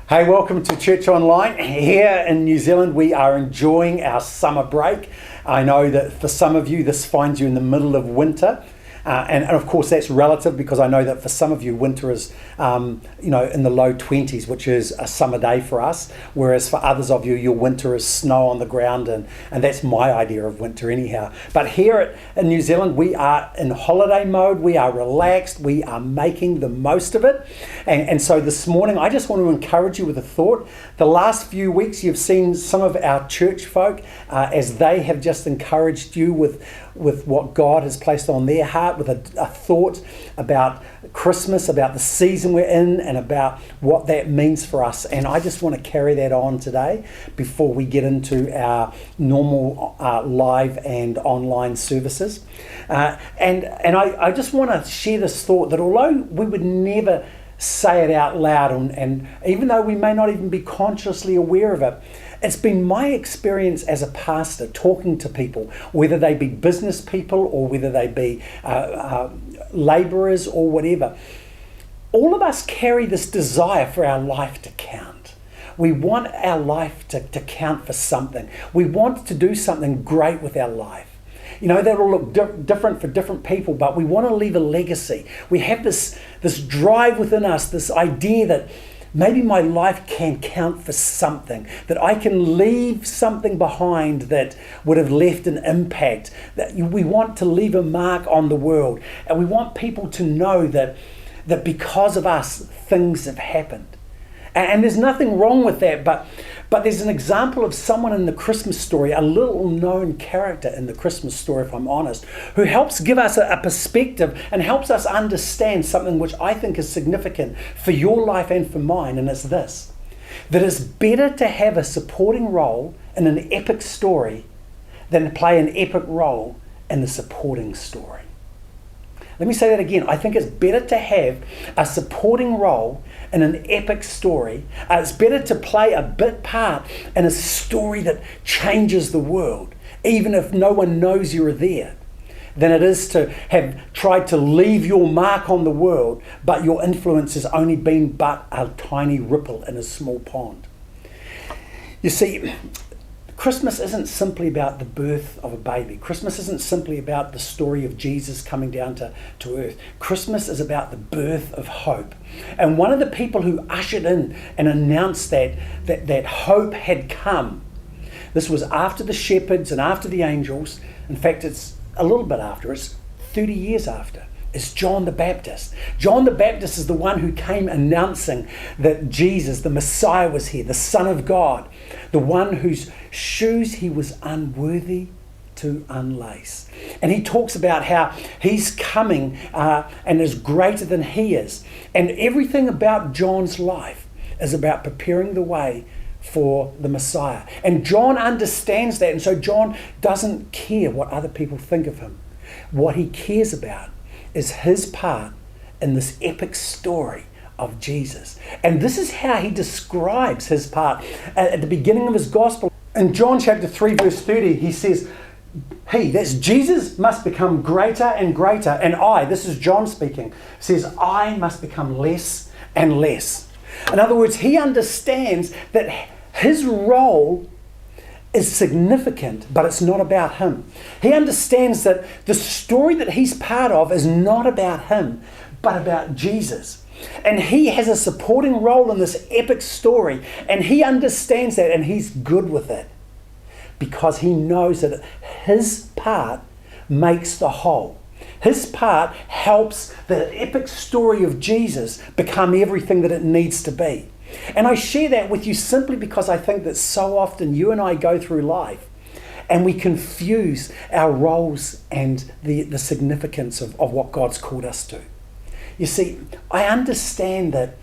Hey, welcome to Church Online. Here in New Zealand, we are enjoying our summer break. I know that for some of you, this finds you in the middle of winter. And of course, that's relative because I know that for some of you, winter is, in the low 20s, which is a summer day for us. Whereas for others of you, your winter is snow on the ground, and that's my idea of winter anyhow. But here in New Zealand, we are in holiday mode. We are relaxed. We are making the most of it. And so this morning, I just want to encourage you with a thought. The last few weeks, you've seen some of our church folk as they have just encouraged you with what God has placed on their heart, with a thought about Christmas, about the season we're in, and about what that means for us. And I just want to carry that on today before we get into our normal live and online services. And I just want to share this thought that although we would never say it out loud, and even though we may not even be consciously aware of it, it's been my experience as a pastor talking to people, whether they be business people or whether they be labourers or whatever. All of us carry this desire for our life to count. We want our life to count for something. We want to do something great with our life. You know, that'll look different for different people, but we want to leave a legacy. We have this drive within us, this idea that maybe my life can count for something, that I can leave something behind that would have left an impact, that we want to leave a mark on the world. And we want people to know that because of us, things have happened. And there's nothing wrong with that, but there's an example of someone in the Christmas story, a little known character in the Christmas story, if I'm honest, who helps give us a perspective and helps us understand something which I think is significant for your life and for mine, and it's this: that it's better to have a supporting role in an epic story than to play an epic role in the supporting story. Let me say that again. I think it's better to have a supporting role in an epic story. It's better to play a bit part in a story that changes the world, even if no one knows you're there, than it is to have tried to leave your mark on the world, but your influence has only been but a tiny ripple in a small pond. You see, Christmas isn't simply about the birth of a baby. Christmas isn't simply about the story of Jesus coming down to earth. Christmas is about the birth of hope. And one of the people who ushered in and announced that hope had come, this was after the shepherds and after the angels. In fact, it's a little bit after. It's 30 years after. It's John the Baptist. John the Baptist is the one who came announcing that Jesus, the Messiah, was here, the Son of God, the one whose shoes he was unworthy to unlace. And he talks about how he's coming and is greater than he is. And everything about John's life is about preparing the way for the Messiah. And John understands that. And so John doesn't care what other people think of him. What he cares about is his part in this epic story of Jesus. And this is how he describes his part at the beginning of his gospel. In John chapter 3 verse 30, he says, that's Jesus, must become greater and greater, and I, this is John speaking, says, I must become less and less. In other words, he understands that his role is significant, but it's not about him. He understands that the story that he's part of is not about him, but about Jesus. And he has a supporting role in this epic story, and he understands that, and he's good with it because he knows that his part makes the whole. His part helps the epic story of Jesus become everything that it needs to be. And I share that with you simply because I think that so often you and I go through life and we confuse our roles and the significance of what God's called us to. You see, I understand that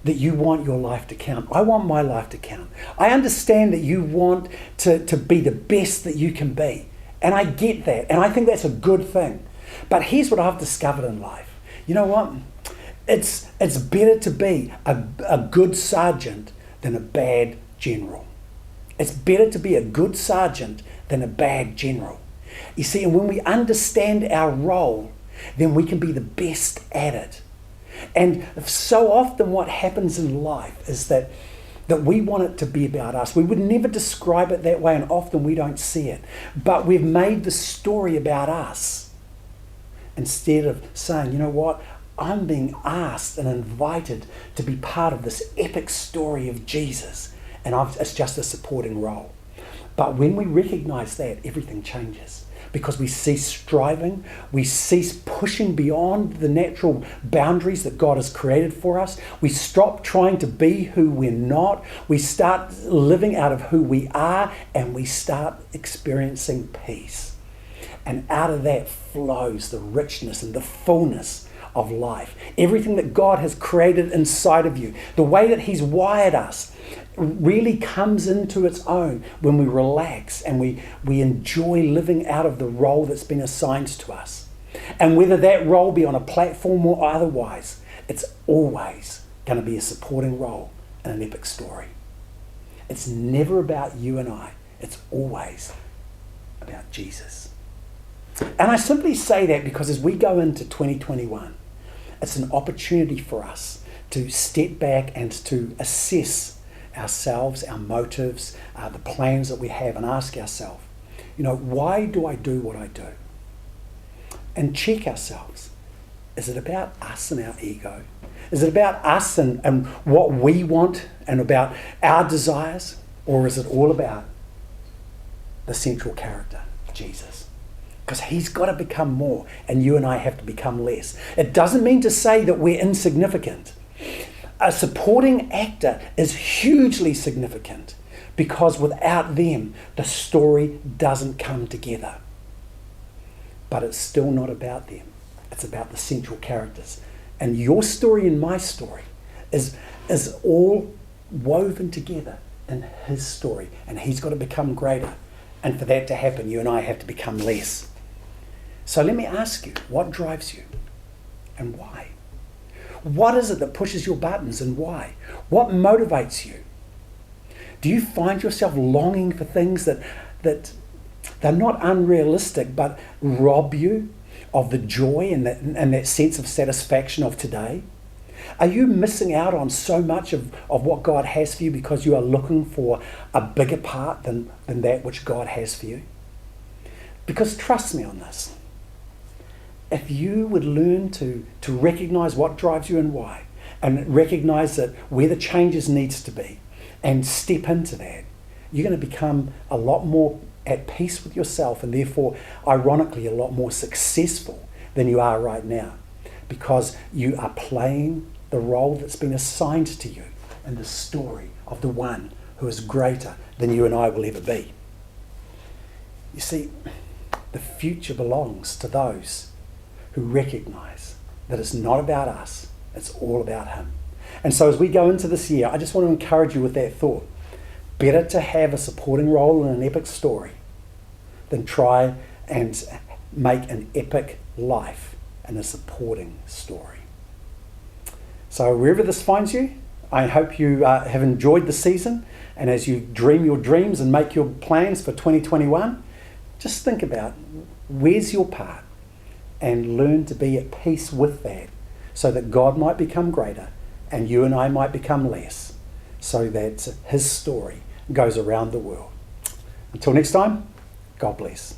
you want your life to count. I want my life to count. I understand that you want to be the best that you can be. And I get that. And I think that's a good thing. But here's what I've discovered in life. You know what? It's better to be a good sergeant than a bad general. It's better to be a good sergeant than a bad general. You see, and when we understand our role, then we can be the best at it. And so often what happens in life is that that we want it to be about us. We would never describe it that way, and often we don't see it. But we've made the story about us instead of saying, you know what, I'm being asked and invited to be part of this epic story of Jesus, and it's just a supporting role. But when we recognize that, everything changes. Because we cease striving, we cease pushing beyond the natural boundaries that God has created for us. We stop trying to be who we're not. We start living out of who we are, and we start experiencing peace. And out of that flows the richness and the fullness of life. Everything that God has created inside of you, the way that He's wired us, really comes into its own when we relax and we enjoy living out of the role that's been assigned to us. And whether that role be on a platform or otherwise, it's always going to be a supporting role in an epic story. It's never about you and I. It's always about Jesus. And I simply say that because as we go into 2021, it's an opportunity for us to step back and to assess ourselves, our motives, the plans that we have, and ask ourselves, why do I do what I do? And check ourselves. Is it about us and our ego? Is it about us and what we want and about our desires? Or is it all about the central character, Jesus? Because He's got to become more and you and I have to become less. It doesn't mean to say that we're insignificant. A supporting actor is hugely significant because without them, the story doesn't come together. But it's still not about them. It's about the central characters. And your story and my story is all woven together in His story. And He's got to become greater. And for that to happen, you and I have to become less. So let me ask you, what drives you and why? What is it that pushes your buttons and why? What motivates you? Do you find yourself longing for things that they're not unrealistic but rob you of the joy and that sense of satisfaction of today? Are you missing out on so much of what God has for you because you are looking for a bigger part than that which God has for you? Because trust me on this. If you would learn to recognize what drives you and why, and recognize that where the changes needs to be, and step into that, you're going to become a lot more at peace with yourself and therefore, ironically, a lot more successful than you are right now because you are playing the role that's been assigned to you in the story of the one who is greater than you and I will ever be. You see, the future belongs to those who recognize that it's not about us, it's all about Him. And so as we go into this year, I just want to encourage you with that thought. Better to have a supporting role in an epic story than try and make an epic life in a supporting story. So wherever this finds you, I hope you have enjoyed the season, and as you dream your dreams and make your plans for 2021, just think about where's your part and learn to be at peace with that so that God might become greater and you and I might become less so that His story goes around the world. Until next time, God bless.